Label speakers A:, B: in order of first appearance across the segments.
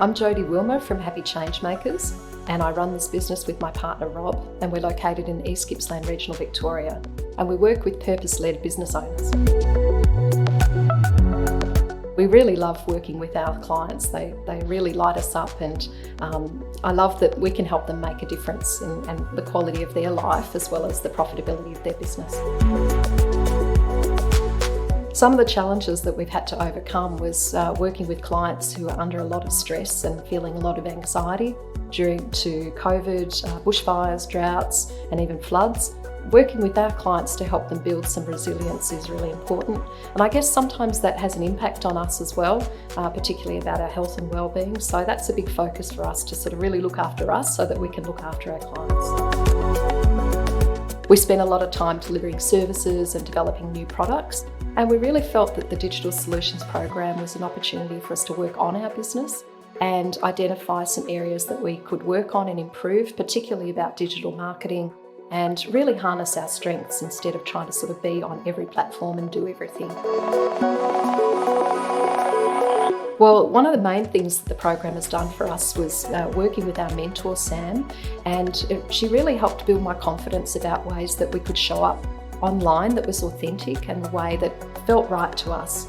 A: I'm Jodie Wilmer from Happy Changemakers, and I run this business with my partner Rob, and we're located in East Gippsland Regional Victoria, and we work with purpose-led business owners. We really love working with our clients. They really light us up, and I love that we can help them make a difference in the quality of their life as well as the profitability of their business. Some of the challenges that we've had to overcome was working with clients who are under a lot of stress and feeling a lot of anxiety due to COVID, bushfires, droughts, and even floods. Working with our clients to help them build some resilience is really important. And I guess sometimes that has an impact on us as well, particularly about our health and well-being. So that's a big focus for us, to sort of really look after us so that we can look after our clients. We spent a lot of time delivering services and developing new products, and we really felt that the Digital Solutions program was an opportunity for us to work on our business and identify some areas that we could work on and improve, particularly about digital marketing, and really harness our strengths instead of trying to sort of be on every platform and do everything. Well, one of the main things that the program has done for us was working with our mentor, Sam, and she really helped build my confidence about ways that we could show up online that was authentic and the way that felt right to us.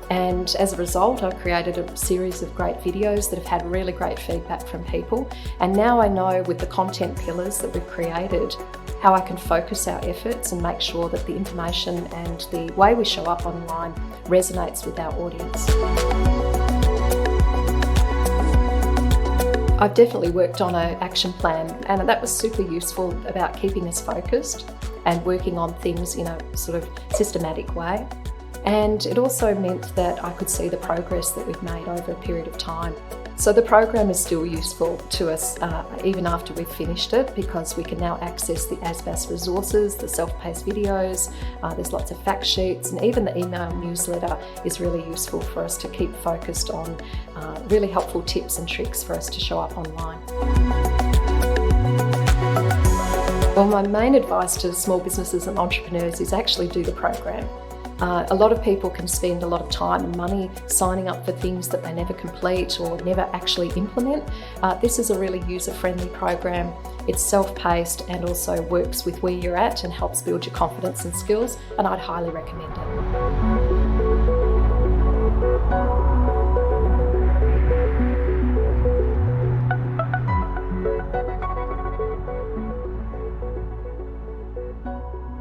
A: And as a result, I've created a series of great videos that have had really great feedback from people. And now I know, with the content pillars that we've created, how I can focus our efforts and make sure that the information and the way we show up online resonates with our audience. I've definitely worked on an action plan, and that was super useful about keeping us focused and working on things in a sort of systematic way. And it also meant that I could see the progress that we've made over a period of time. So the program is still useful to us even after we've finished it, because we can now access the ASBAS resources, the self-paced videos, there's lots of fact sheets, and even the email newsletter is really useful for us to keep focused on really helpful tips and tricks for us to show up online. Well, my main advice to small businesses and entrepreneurs is actually do the program. A lot of people can spend a lot of time and money signing up for things that they never complete or never actually implement. This is a really user-friendly program. It's self-paced and also works with where you're at and helps build your confidence and skills, and I'd highly recommend it.